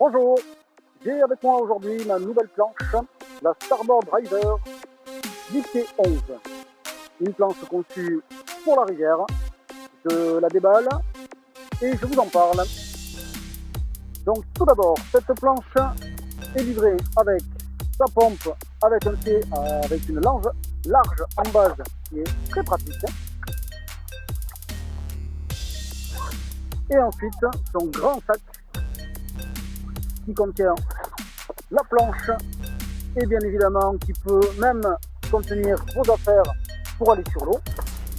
Bonjour, j'ai avec moi aujourd'hui ma nouvelle planche, la Starboard Driver 10T11. Une planche conçue pour la rivière, je la déballe et je vous en parle. Donc tout d'abord, cette planche est livrée avec sa pompe, avec un pied avec une large en base qui est très pratique. Et ensuite son grand sac qui contient la planche et bien évidemment qui peut même contenir vos affaires pour aller sur l'eau.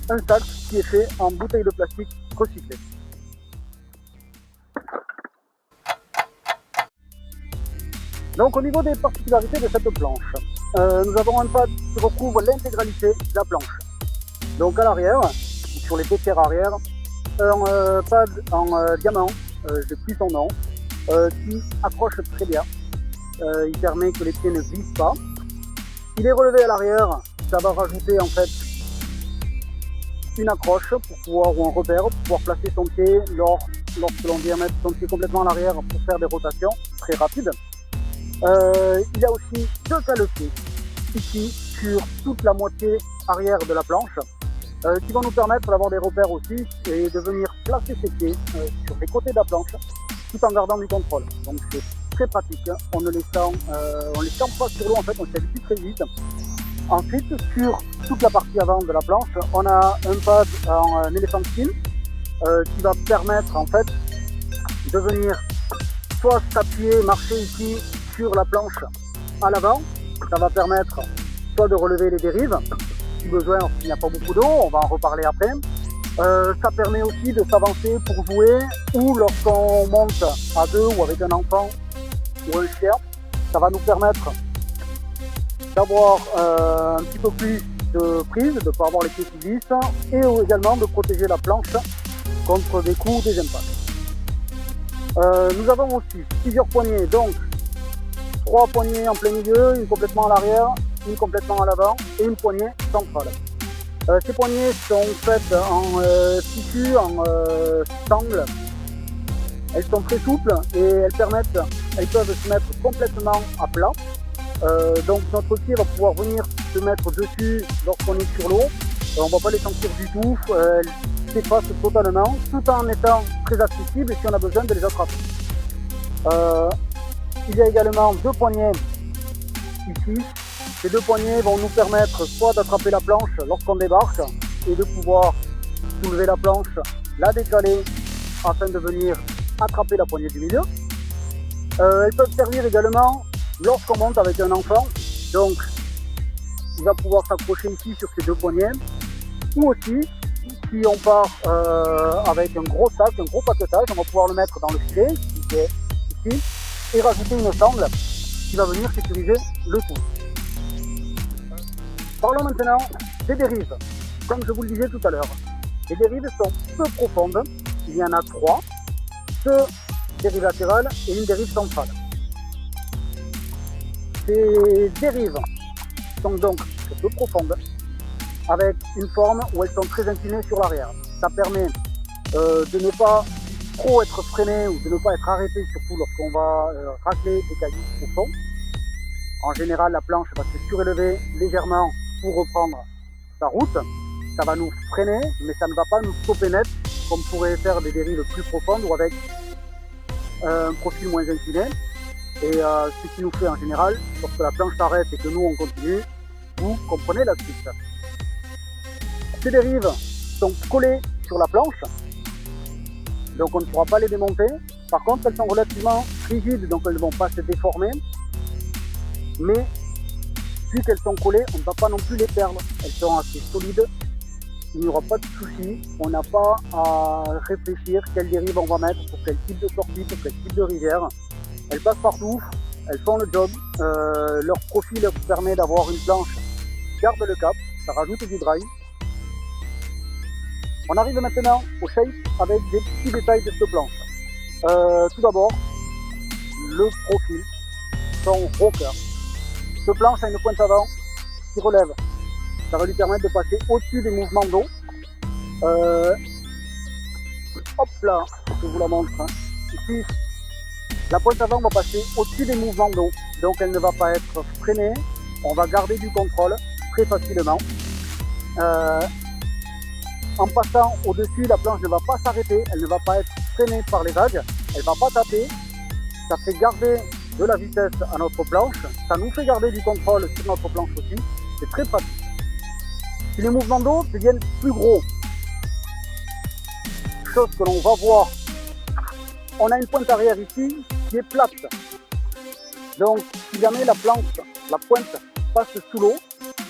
Un sac qui est fait en bouteille de plastique recyclée. Donc au niveau des particularités de cette planche, nous avons un pad qui recouvre l'intégralité de la planche. Donc à l'arrière, sur les deux tiers arrière, un pad en diamant, je n'ai plus son nom, qui accroche très bien. Il permet que les pieds ne glissent pas. Il est relevé à l'arrière, ça va rajouter en fait une accroche pour pouvoir, ou un repère, pour pouvoir placer son pied lorsque l'on vient mettre son pied complètement à l'arrière pour faire des rotations très rapides. Il y a aussi deux cale-pieds ici sur toute la moitié arrière de la planche qui vont nous permettre d'avoir des repères aussi et de venir placer ses pieds sur les côtés de la planche tout en gardant du contrôle. Donc c'est très pratique, on ne les sent pas sur l'eau en fait, on s'habitue très vite. Ensuite, sur toute la partie avant de la planche, on a un pad en elephant skin qui va permettre en fait de venir soit s'appuyer, marcher ici sur la planche à l'avant. Ça va permettre soit de relever les dérives, si besoin, s'il n'y a pas beaucoup d'eau, on va en reparler après. Ça permet aussi de s'avancer pour jouer ou lorsqu'on monte à deux ou avec un enfant ou un chien, ça va nous permettre d'avoir un petit peu plus de prise, de ne pas avoir les pieds qui glissent et également de protéger la planche contre des coups, des impacts. Nous avons aussi plusieurs poignées, donc 3 poignées en plein milieu, une complètement à l'arrière, une complètement à l'avant et une poignée centrale. Ces poignées sont faites en tissu, en sangle. Elles sont très souples et elles peuvent se mettre complètement à plat. Donc notre pied va pouvoir venir se mettre dessus lorsqu'on est sur l'eau. On ne va pas les sentir du tout, elles s'effacent totalement, tout en étant très accessibles si on a besoin de les attraper. Il y a également 2 poignées ici. Ces 2 poignées vont nous permettre soit d'attraper la planche lorsqu'on débarque et de pouvoir soulever la planche, la décaler afin de venir attraper la poignée du milieu. Elles peuvent servir également lorsqu'on monte avec un enfant, donc il va pouvoir s'accrocher ici sur ces 2 poignées, ou aussi si on part avec un gros sac, un gros paquetage, on va pouvoir le mettre dans le filet qui est ici et rajouter une sangle qui va venir sécuriser le tout. Parlons maintenant des dérives. Comme je vous le disais tout à l'heure, les dérives sont peu profondes, il y en a 3, 2 dérives latérales et une dérive centrale. Ces dérives sont donc peu profondes, avec une forme où elles sont très inclinées sur l'arrière. Ça permet de ne pas trop être freiné ou de ne pas être arrêté, surtout lorsqu'on va racler des cailloux au fond. En général, la planche va se surélever légèrement pour reprendre sa route. Ça va nous freiner, mais ça ne va pas nous stopper net, comme pourrait faire des dérives plus profondes ou avec un profil moins incliné. Et ce qui nous fait en général, lorsque la planche s'arrête et que nous on continue, vous comprenez la suite. Ces dérives sont collées sur la planche, donc on ne pourra pas les démonter. Par contre, elles sont relativement rigides, donc elles ne vont pas se déformer. Mais vu qu'elles sont collées, on ne va pas non plus les perdre. Elles sont assez solides, il n'y aura pas de souci. On n'a pas à réfléchir quelle dérive on va mettre, pour quel type de sortie, pour quel type de rivière. Elles passent partout, elles font le job. Leur profil vous permet d'avoir une planche qui garde le cap, ça rajoute du drive. On arrive maintenant au shape avec des petits détails de cette planche. Tout d'abord, le profil, son rocker. Cette planche a une pointe avant qui relève. Ça va lui permettre de passer au-dessus des mouvements d'eau. Hop là, je vous la montre. Ici, La pointe avant va passer au-dessus des mouvements d'eau, donc elle ne va pas être freinée. On va garder du contrôle très facilement. En passant au-dessus, la planche ne va pas s'arrêter, elle ne va pas être freinée par les vagues, elle ne va pas taper. Ça fait garder de la vitesse à notre planche, ça nous fait garder du contrôle sur notre planche aussi, c'est très pratique. Si les mouvements d'eau deviennent plus gros, chose que l'on va voir, on a une pointe arrière ici qui est plate. Donc si jamais la pointe passe sous l'eau,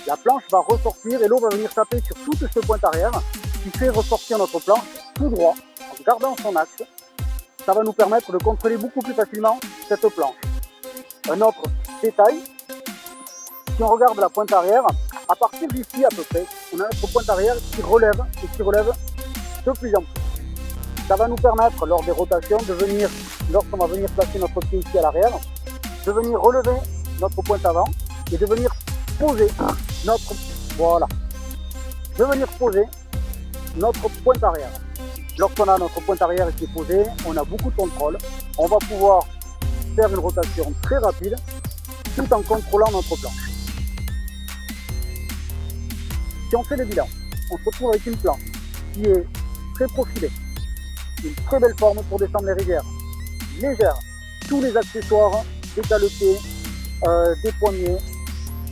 la planche va ressortir et l'eau va venir taper sur toute cette pointe arrière qui fait ressortir notre planche tout droit en gardant son axe. Ça va nous permettre de contrôler beaucoup plus facilement cette planche. Un autre détail, si on regarde la pointe arrière, à partir d'ici à peu près, on a notre pointe arrière qui relève et qui relève de plus en plus. Ça va nous permettre lors des rotations de venir, lorsqu'on va venir placer notre pied ici à l'arrière, de venir relever notre pointe avant et de venir poser notre, voilà, de venir poser notre pointe arrière. Lorsqu'on a notre pointe arrière qui est posée, on a beaucoup de contrôle. On va pouvoir faire une rotation très rapide tout en contrôlant notre planche. Si on fait le bilan, on se retrouve avec une planche qui est très profilée, une très belle forme pour descendre les rivières, légère, tous les accessoires, des caletés, des poignets,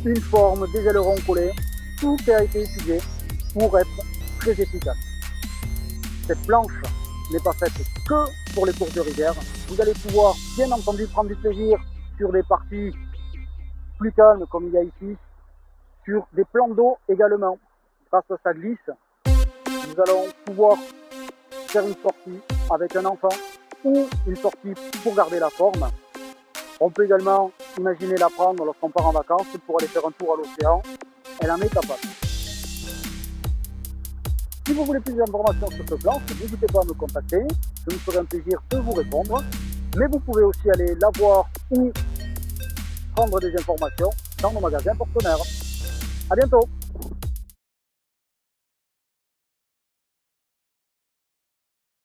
une forme, des ailerons collés, tout a été étudié pour être très efficace. Cette planche n'est pas faite que pour les courses de rivière. Vous allez pouvoir bien entendu prendre du plaisir sur des parties plus calmes comme il y a ici, sur des plans d'eau également. Grâce à sa glisse, nous allons pouvoir faire une sortie avec un enfant ou une sortie pour garder la forme. On peut également imaginer la prendre lorsqu'on part en vacances pour aller faire un tour à l'océan. Elle en est capable. Si vous voulez plus d'informations sur ce planche, n'hésitez pas à me contacter. Je me ferai un plaisir de vous répondre. Mais vous pouvez aussi aller la voir ou prendre des informations dans nos magasins partenaires. À bientôt!